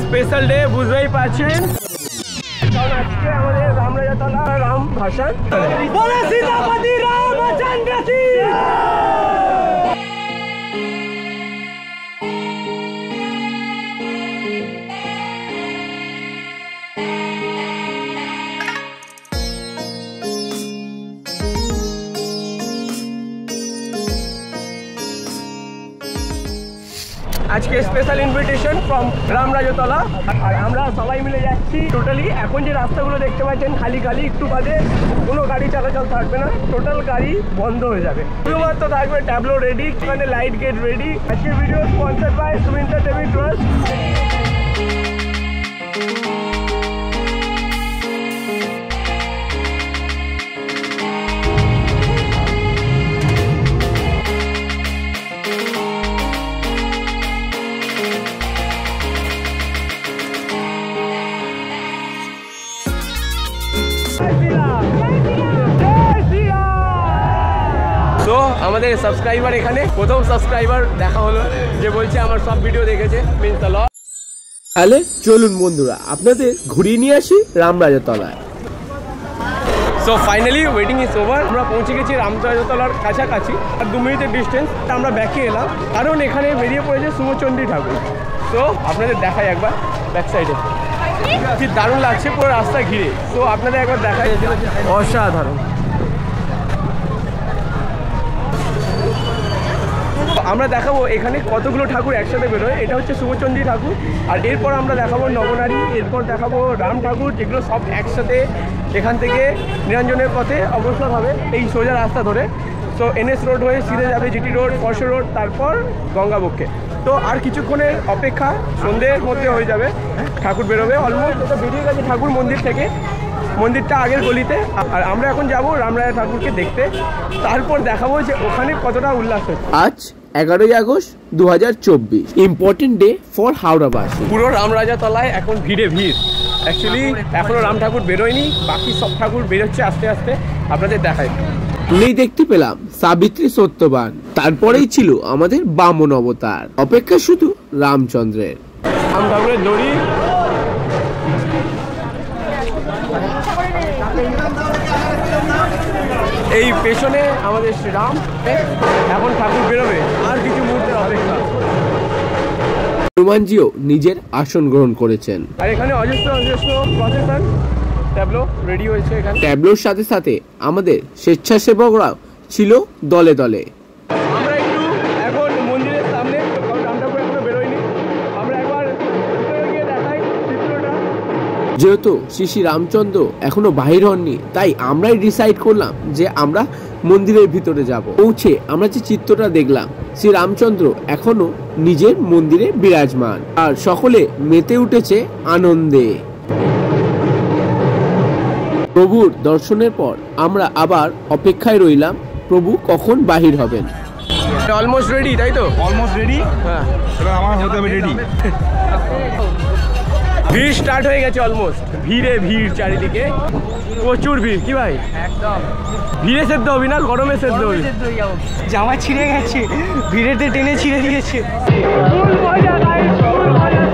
Special day বুঝতেই পারছেন। আজকে আমাদের রামরাজাতলা রাম ভাসান। আজকে স্পেশাল ইনভিটেশন ফ্রম রামরাজাতলা, আর আমরা সবাই মিলে যাচ্ছি। টোটালি এখন যে রাস্তাগুলো দেখতে পাচ্ছেন খালি খালি, একটু বাদে কোনো গাড়ি চলাচল থাকবে না, টোটাল গাড়ি বন্ধ হয়ে যাবে। শুধুমাত্র থাকবে ট্যাবলো রেডি, মানে লাইট গেট রেডি। আজকে video sponsor by Sumindra Debi trust. তো আমাদের সাবস্ক্রাইবার এখানে প্রথম সাবস্ক্রাইবার দেখা হলো, যে বলছে আমার সব ভিডিও দেখেছে। তাহলে চলুন বন্ধুরা আপনাদের ঘুরিয়ে নিয়ে আসি রামরাজাতলায়। So finally waiting is over. আমরা পৌঁছে গেছি রামরাজাতলার কাছাকাছি, আর 2 মিনিটের ডিস্টেন্স। আমরা ব্যাকে এলাম কারণ এখানে বেরিয়ে পড়েছে শুভচন্ডী ঠাকুর। তো আপনাদের দেখাই একবার ব্যাক সাইডে কি দারুণ লাগছে পুরো রাস্তা ঘিরে। তো আপনাদের একবার দেখাই, অসাধারণ। আমরা দেখাবো এখানে কতগুলো ঠাকুর একসাথে বেরোয়। এটা হচ্ছে শুভচন্ডী ঠাকুর, আর এরপর আমরা দেখাবো নবনারী, এরপর দেখাবো রাম ঠাকুর, যেগুলো সব একসাথে এখান থেকে নিরঞ্জনের পথে অগ্রসর হবে এই সোজা রাস্তা ধরে। সো NS রোড হয়ে সিধে যাবে GT রোড, ফরশো রোড, তারপর গঙ্গাবক্ষে। তো আর কিছুক্ষণের অপেক্ষা, সন্ধ্যের মধ্যে হয়ে যাবে, ঠাকুর বেরোবে। অলমোস্ট এটা বেরিয়ে গেছে ঠাকুর মন্দির থেকে, মন্দিরটা আগের গলিতে। আর আমরা এখন যাবো রামরাজা ঠাকুরকে দেখতে, তারপর দেখাবো যে ওখানে কতটা উল্লাস হচ্ছে। আজ 11ই আগস্ট 2024, ইম্পর্টেন্ট ডে ফর হাওড়াবাসী। পুরো রামরাজাতলায় এখন ভিড়ে ভিড়। অ্যাকচুয়ালি এখনো রাম ঠাকুর বেরোয়নি, বাকি সব ঠাকুর বেরোচ্ছে আস্তে আস্তে, আপনাদের দেখাই। তুলেই দেখতে পেলাম সাবিত্রী সত্যবান, তারপরেই ছিল আমাদের বামন অবতার, অপেক্ষা শুধু রামচন্দ্রের। রাম ঠাকুরের দড়ি, এই পেছনে আমাদের শ্রীরাম। এখন ঠাকুর বেরোবে, আর কিছু মুহূর্তের অপেক্ষা। হনুমানজিও নিজের আসন গ্রহণ করেছেন, আর এখানে অজস্র অজস্র প্রসেশন ট্যাবলো রেডি হয়েছে। এখানে ট্যাবলোর সাথে সাথে আমাদের স্বেচ্ছাসেবকরাও ছিল দলে দলে। আমরা একটু এখন মন্দিরের সামনে, রাম ঠাকুর এখনো বেরোয়নি, আমরা একবার গিয়ে দেখাই চিত্রটা। যেহেতু শ্রী রামচন্দ্র এখনো বাহির হননি, তাই আমরাই ডিসাইড করলাম যে আমরা মন্দিরের ভিতরে যাব। পৌঁছে আমরা যে চিত্রটা দেখলাম, শ্রী রামচন্দ্র এখনো নিজের মন্দিরে বিরাজমান, আর সকলে মেতে উঠেছে আনন্দে। প্রভুর দর্শনের পর আমরা আবার অপেক্ষায় রইলাম প্রভু কখন বাহির হবেন। অলমোস্ট রেডি, তাই তো? Almost ready. হ্যাঁ, এবার আমার হতে হবে রেডি। ভিড় স্টার্ট হয়ে গেছে অলমোস্ট, ভিড়ে ভিড় চারিদিকে, প্রচুর ভিড়। কি ভাই, একদম ভিড়ে সেদ্ধ হবি না, গরমে সেদ্ধ হবি। জামা ছিঁড়ে গেছে, ভিড়েতে টেনে ছিঁড়ে দিয়েছে।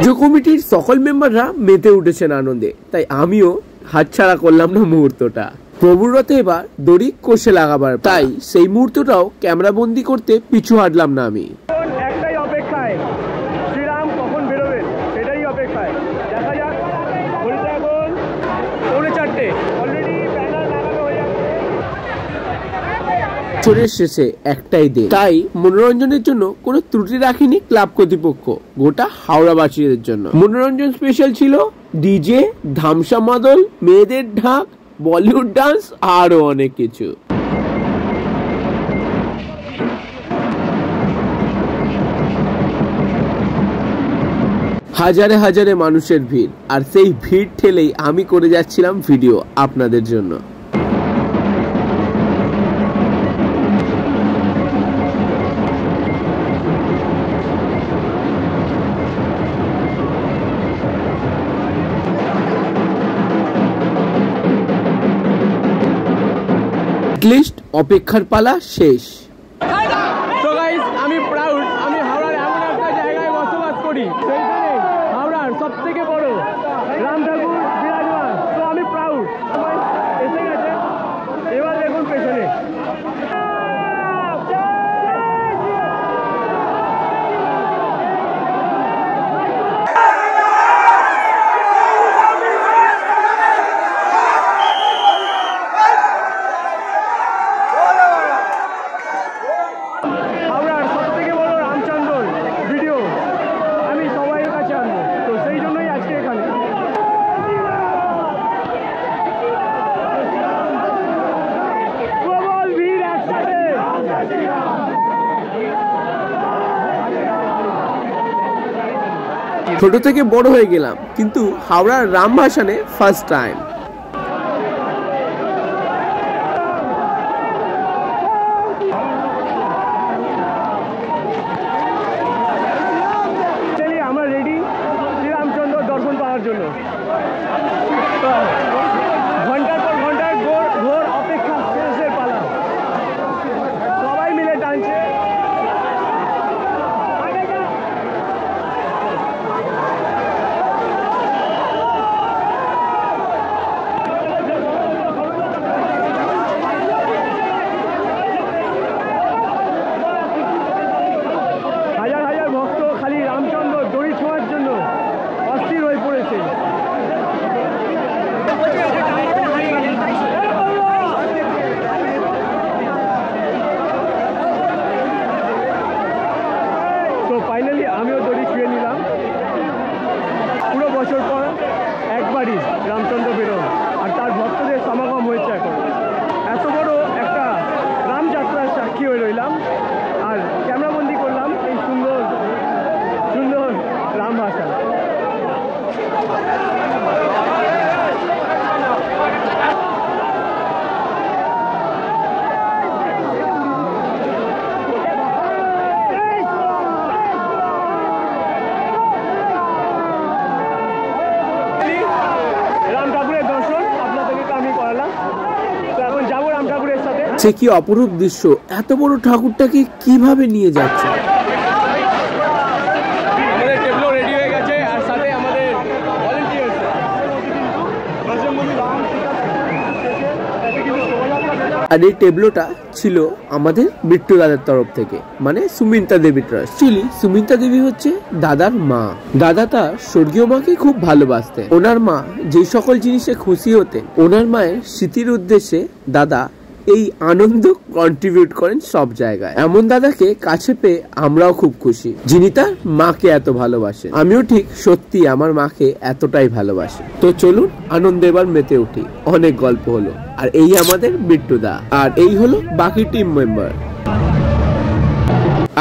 যে কমিটির সকল মেম্বাররা মেতে উঠেছেন আনন্দে, তাই আমিও হাতছাড়া করলাম না মুহূর্তটা। প্রভুর রথে এবার দড়ি কষে লাগাবার, তাই সেই মুহূর্তটাও ক্যামেরা বন্দি করতে পিছু হাঁটলাম না আমি। একটাই অপেক্ষায়, শ্রীরাম কখন বেরোবেন সেটাই অপেক্ষায়। দেখা যাক। ঘড়িতে এখন 4:45, অলরেডি ব্যানার লাগানো হয়ে যাচ্ছে। বছরের শেষে একটাই দিন, তাই মনোরঞ্জনের জন্য কোনো ত্রুটি রাখেনি ক্লাব কর্তৃপক্ষ। গোটা হাওড়াবাসীদের জন্য মনোরঞ্জন স্পেশাল ছিল ডিজে, ধামসা মাদল, মেয়েদের ঢাক, বলিউড ডান্স, আরো অনেক কিছু। হাজারে হাজারে মানুষের ভিড়, আর সেই ভিড় ঠেলেই আমি করে যাচ্ছিলাম ভিডিও আপনাদের জন্য। লিস্ট অপেক্ষার পালা শেষ। তো গাইস, আমি প্রাউড, আমি হাওড়ার এমন একটা জায়গায় বসবাস করি, সেইখানে হাওড়ার সব থেকে বড় রাম ঠাকুর বিরাজমান। তো আমি প্রাউড, এসে গেছে। এবার দেখুন পেছনে ছোট থেকে বড় হয়ে গেলাম, কিন্তু হাওড়ার রামভাসানে ফার্স্ট টাইম। আমরা রেডি শ্রীরামচন্দ্র দর্শন পাওয়ার জন্য। ঘন্টার পর ঘন্টা ঘোর অপেক্ষা, শেষের পালা, সবাই মিলে টানছে। তো ফাইনালি আমিও দড়ি ছুঁয়ে নিলাম। পুরো বছর পর একবারই রামচন্দ্র বেরোন, আর তার ভক্তদের সমাগম হয়েছে। এখন এত বড় একটা রামযাত্রার সাক্ষী হয়ে রইলাম, আর ক্যামেরাবন্দি করলাম এই সুন্দর সুন্দর রামভাসা। সে কি অপরূপ দৃশ্য! এত বড় ঠাকুরটাকে কিভাবে নিয়ে যাচ্ছে। আমাদের টেবলো রেডি হয়ে গেছে, আর সাথে আমাদের ভলান্টিয়ার্স। আর এই টেবলোটা ছিল আমাদের বিট্টু দাদার তরফ থেকে, মানে সুমিন্তা দেবী ট্রাস্ট। অ্যাকচুয়ালি সুমিন্তা দেবী হচ্ছে দাদার মা। দাদা তার স্বর্গীয় মাকে খুব ভালোবাসতেন। ওনার মা যে সকল জিনিসে খুশি হতেন, ওনার মায়ের স্মৃতির উদ্দেশ্যে দাদা এই আনন্দ কন্ট্রিবিউট করেন সব জায়গায়। এমন দাদাকে কাছে পেয়ে আমরাও খুব খুশি, যিনি তার মাকে এত ভালোবাসেন। আমিও ঠিক সত্যি আমার মাকে এতটাই ভালোবাসি। তো চলুন আনন্দে এবার মেতে উঠি। অনেক গল্প হলো, আর এই আমাদের বিট্টুদা, আর এই হলো বাকি টিম মেম্বার।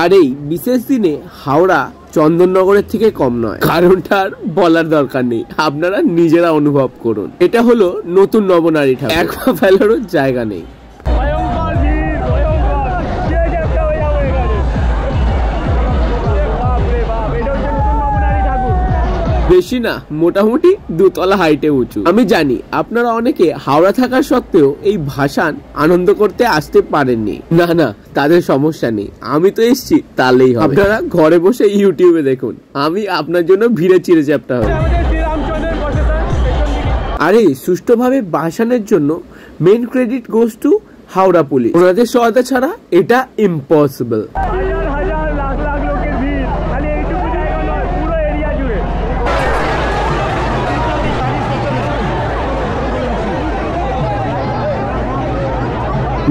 আর এই বিশেষ দিনে হাওড়া চন্দননগরের থেকে কম নয়, কারণটা আর বলার দরকার নেই, আপনারা নিজেরা অনুভব করুন। এটা হলো নতুন নবনারী ঠাকুর, এক পা ফেলারও জায়গা নেই। বেশি না, মোটামুটি 2 তলা হাইটে উঁচু। আমি জানি আপনারা অনেকে হাওড়া থাকা সত্ত্বেও এই ভাসান আনন্দ করতে আসতে পারেননি। না না, তাদের সমস্যা নেই, আমি তো এসছি, তাহলেই হবে। আপনারা ঘরে বসে ইউটিউবে দেখুন, আমি আপনার জন্য ভিড়ে চিড়ে চ্যাপ্টা হই। আরে সুষ্ঠুভাবে ভাসানের জন্য main credit goes to Howrah police. ওনাদের সহায়তা ছাড়া এটা ইম্পসিবল।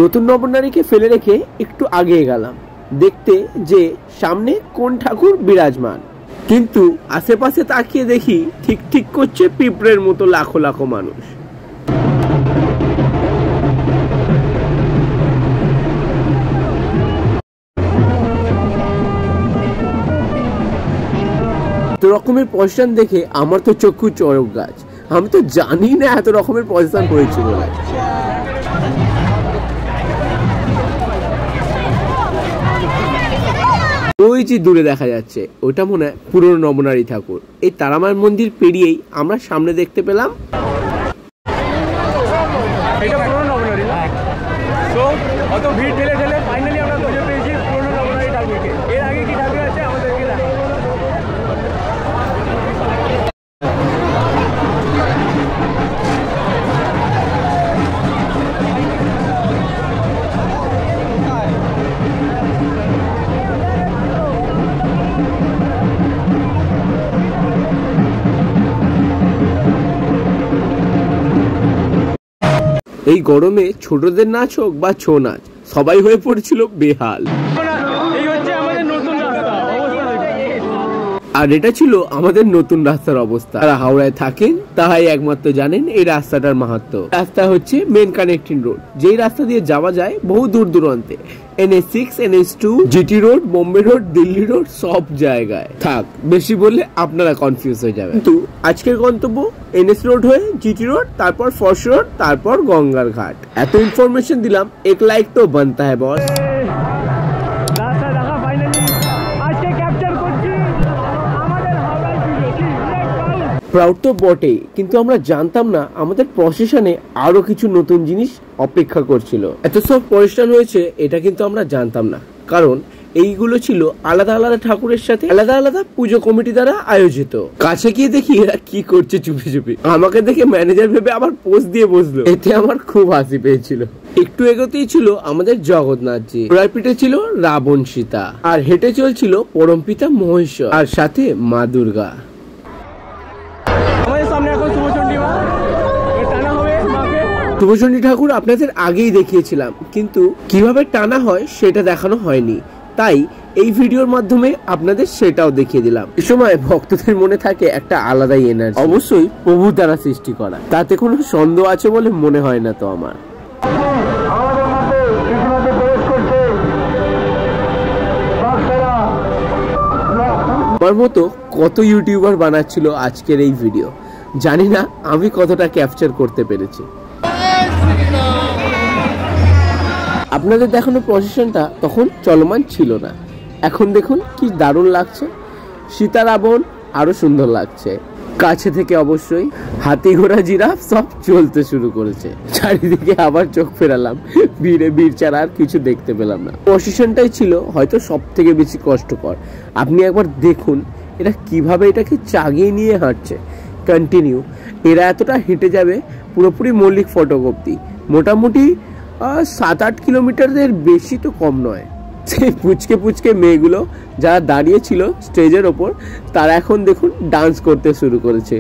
নতুন নবনারীকে ফেলে রেখে একটু আগে গেলাম দেখতে যে সামনে কোন ঠাকুর বিরাজমান, কিন্তু আশেপাশে তাকিয়ে দেখি ঠিক ঠিক করছে পিঁপড়ের মতো লাখো লাখো মানুষ। এত রকমের পজিশন দেখে আমার তো চক্ষু চড়ক গাছ। আমি তো জানি না এত রকমের পজিশন হয়েছে বলে। ওই যে দূরে দেখা যাচ্ছে, ওটা মনে হয় পুরনো নবনারী ঠাকুর। এই তারামার মন্দির পেরিয়েই আমরা সামনে দেখতে পেলাম এটা পুরনো নবনারী। তো অত ভিড় ঠেলে ঠেলে ফাইনালি আমরা খুঁজে পেয়েছি পুরনো নবনারী ঠাকুরকে। এর আগে কি ঠাকুর আছে আমাদেরকে এই গরমে ছোটদের নাচ হোক বা ছৌ নাচ, সবাই হয়ে পড়েছিল বেহাল। আর এটা ছিল আমাদের নতুন রাস্তার অবস্থা। যারা হাওড়ায় থাকেন তারাই একমাত্র জানেন এই রাস্তাটার মাহাত্ম্য। রাস্তা হচ্ছে মেন কানেক্টিং রোড, যেই রাস্তা দিয়ে যাওয়া যায় বহু দূর দূরান্তে। NH6, NH2, GT road, Bombay road, Delhi road, সব জায়গায়। থাক, বেশি বললে আপনারা কনফিউজ হয়ে যাবেন। কিন্তু আজকের গন্তব্য NH রোড হয়ে GT রোড, তারপর ফর্স রোড, তারপর গঙ্গার ঘাট। এত ইনফরমেশন দিলাম, এক লাইক তো বানতা হ্যায় বস। প্রাউড তো বটেই, কিন্তু আমরা জানতাম না আমাদের প্রসেশনে আরো কিছু নতুন জিনিস অপেক্ষা করছিল। এত সব অনুষ্ঠান হয়েছে এটা কিন্তু আমরা জানতাম না, কারণ এইগুলো ছিল আলাদা আলাদা ঠাকুরের সাথে আলাদা আলাদা পুজো কমিটি দ্বারা আয়োজিত। কাছে গিয়ে দেখি এরা কি করছে চুপি চুপি। আমাকে দেখে ম্যানেজার ভেবে আবার পোজ দিয়ে বসলো, এতে আমার খুব হাসি পেয়েছিল। একটু এগোতেই ছিল আমাদের জগন্নাথজি, পিঠে ছিল রাবণ সীতা, আর হেঁটে চলছিল পরমপিতা মহেশ্বর, আর সাথে মা দুর্গা। শুভচণ্ডী ঠাকুর আপনাদের আগেই দেখিয়েছিলাম, কিন্তু কিভাবে টানা হয় সেটা দেখানো হয়নি, তাই এই ভিডিওর মাধ্যমে আপনাদের সেটাও দেখিয়ে দিলাম। এই সময় ভক্তদের মনে থাকে একটা আলাদাই এনার্জি, অবশ্যই প্রভু দ্বারা সৃষ্টি করা, তাতে কোনো সন্দেহ আছে বলে মনে হয় না তো আমার। আমার মতো কত ইউটিউবার বানাচ্ছিল আজকের এই ভিডিও, জানি না আমি কতটা ক্যাপচার করতে পেরেছি। আপনাদের দেখানো প্রসেশনটা তখন চলমান ছিল না, এখন দেখুন কি দারুণ লাগছে। সীতা রাবণ আরো সুন্দর লাগছে কাছে থেকে। অবশ্যই হাতি ঘোড়া জিরাফ সব চলতে শুরু করেছে। চারিদিকে আবার চোখ ফেরালাম, ভিড়ে ভিড় ছাড়া আর কিছু দেখতে পেলাম না। প্রসেশনটাই ছিল হয়তো সব থেকে বেশি কষ্টকর। আপনি একবার দেখুন এরা কিভাবে এটাকে চাগিয়ে নিয়ে হাঁটছে কন্টিনিউ। এরা এতটা হেঁটে যাবে পুরোপুরি মৌলিক ফটোকপি, মোটামুটি 7-8 কিলোমিটারের বেশি তো কম নয়। সেই পুচকে পুচকে মেয়েগুলো যারা দাঁড়িয়ে ছিল স্টেজের ওপর, তারা এখন দেখুন ডান্স করতে শুরু করেছে।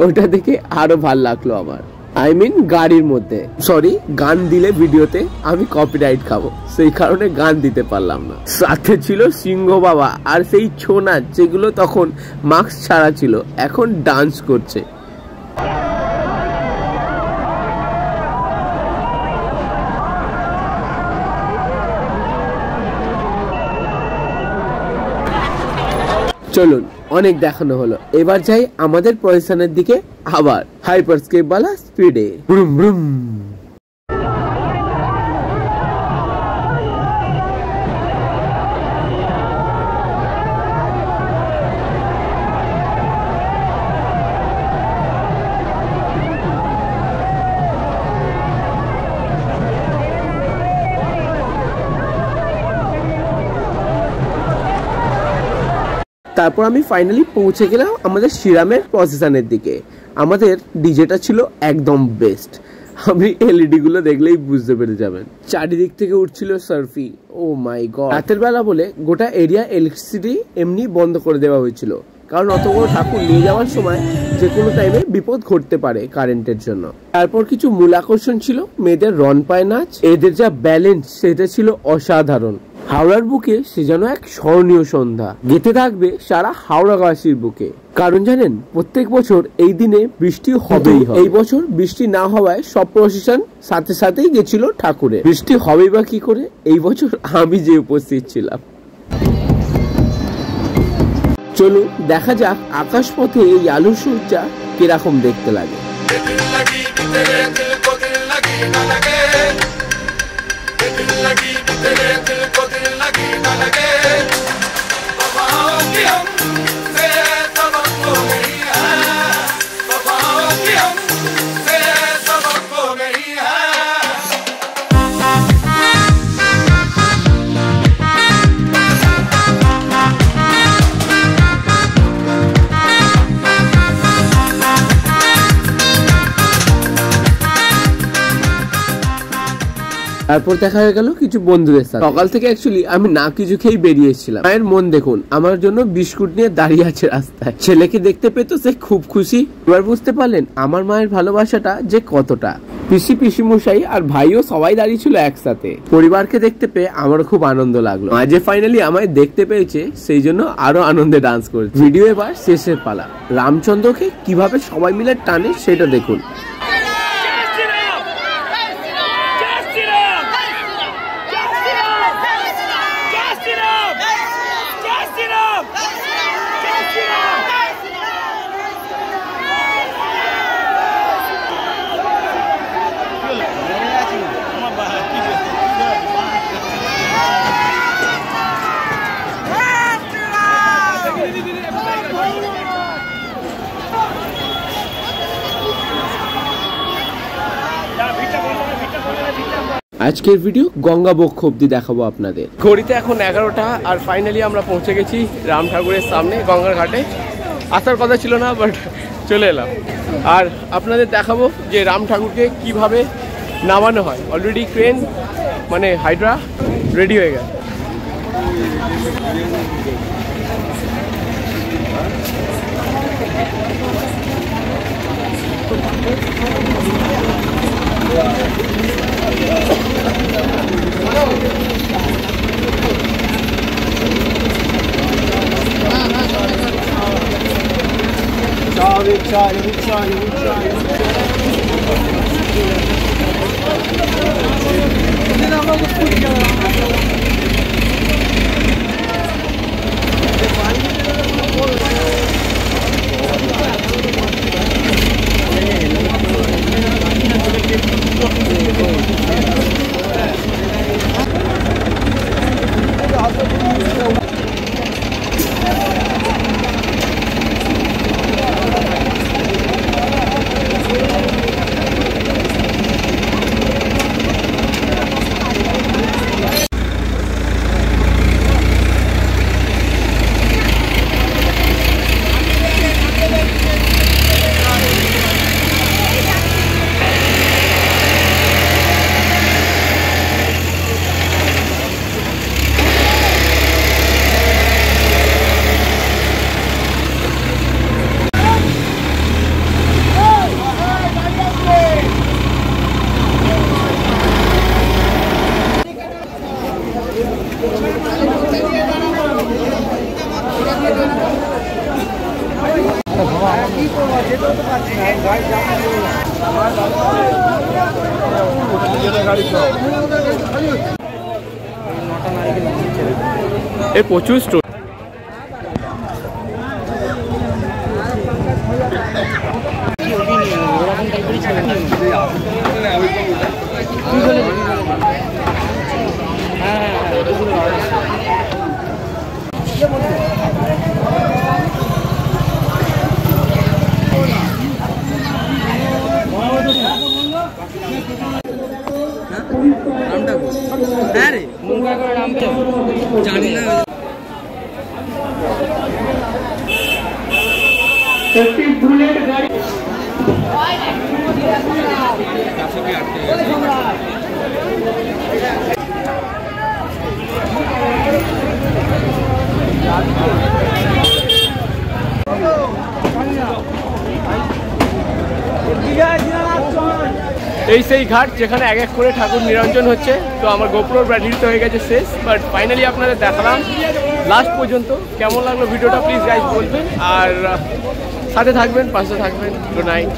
ওটা দেখে আরো ভাল লাগলো আমার। আই মিন গাড়ির মধ্যে। সরি, গান দিলে ভিডিওতে আমি কপিরাইট খাবো, সেই কারণে গান দিতে পারলাম না। সাথে ছিল সিংহ বাবা আর সেই ছৌ নাচ, যেগুলো তখন মাস্ক ছাড়া ছিল, এখন ডান্স করছে। চলুন, অনেক দেখানো হলো, এবার যাই আমাদের পজিশনের দিকে। আবার হাইপারস্কেপ वाला স্পিডে ব্রুম ব্রুম। তারপর আমি ফাইনালি পৌঁছে গেলাম আমাদের শ্রীরামের প্রসেশনের দিকে। আমাদের ডিজেটা ছিল একদম বেস্ট, আপনি এলইডি গুলো দেখলেই বুঝতে পেরে যাবেন। চারিদিক থেকে উঠছিল সার্ফি, ও মাই গড। রাতের বেলা বলে গোটা এরিয়া ইলেকট্রিসিটি এমনি বন্ধ করে দেওয়া হয়েছিল, কারণ অত বড় ঠাকুর নিয়ে যাওয়ার সময় যে কোনো টাইমে বিপদ ঘটতে পারে কারেন্টের জন্য। তারপর কিছু মূল আকর্ষণ ছিল মেয়েদের রন পায় নাচ। এদের যা ব্যালেন্স সেটা ছিল অসাধারণ। হাওড়ার বুকে সে যেন এক স্মরণীয় সন্ধ্যা গেঁথে থাকবে সারা হাওড়াবাসীর বুকে। কারণ জানেন, প্রত্যেক বছর এই দিনে বৃষ্টি হবেই হয়। এই বছর বৃষ্টি না হওয়ায় সব প্রসেশন সাথে সাথেই গেছিল ঠাকুরের। বৃষ্টি হবেই বা কি করে, এই বছর আমি যে উপস্থিত ছিলাম। চলুন দেখা যাক আকাশপথে এই আলোর সজ্জা কিরকম দেখতে লাগে। তারপর দেখা হয়ে গেল কিছু বন্ধুদের সাথে। সকাল থেকে অ্যাকচুয়ালি আমি না কিছু খেয়েই বেরিয়েছিলাম। মায়ের মন দেখুন, আমার জন্য বিস্কুট নিয়ে দাঁড়িয়ে আছে রাস্তায়। ছেলেকে দেখতে পেতো সে খুব খুশি। এবার বুঝতে পারলেন আমার মায়ের ভালোবাসাটা যে কতটা। পিসি পিসিমশাই আর ভাইও সবাই দাঁড়িয়ে ছিল একসাথে। পরিবারকে দেখতে পেয়ে আমার খুব আনন্দ লাগলো। মা যে ফাইনালি আমায় দেখতে পেয়েছে সেই জন্য আরো আনন্দে ডান্স করছে। ভিডিও এবার শেষের পালা। রামচন্দ্রকে কিভাবে সবাই মিলে টানে সেটা দেখুন। আজকের ভিডিও গঙ্গা বক্ষ অব্দি দেখাবো আপনাদের। ঘড়িতে এখন 11টা আর ফাইনালি আমরা পৌঁছে গেছি রাম ঠাকুরের সামনে গঙ্গার ঘাটে। আসার কথা ছিল না বাট চলে এলাম। আর আপনাদের দেখাবো যে রাম ঠাকুরকে কিভাবে নামানো হয়। অলরেডি ক্রেন মানে হাইড্রা রেডি হয়ে গেছে। এ প্রচুর স্টোর। জানি না বুলেট গাড়ি এই সেই ঘাট যেখানে এক এক করে ঠাকুর নিরঞ্জন হচ্ছে। তো আমার গোপ্রোর ব্যাটারিতে হয়ে গেছে শেষ, বাট ফাইনালি আপনাদের দেখালাম লাস্ট পর্যন্ত। কেমন লাগলো ভিডিওটা প্লিজ গাইজ বলবেন, আর সাথে থাকবেন, পাশে থাকবেন। Good night.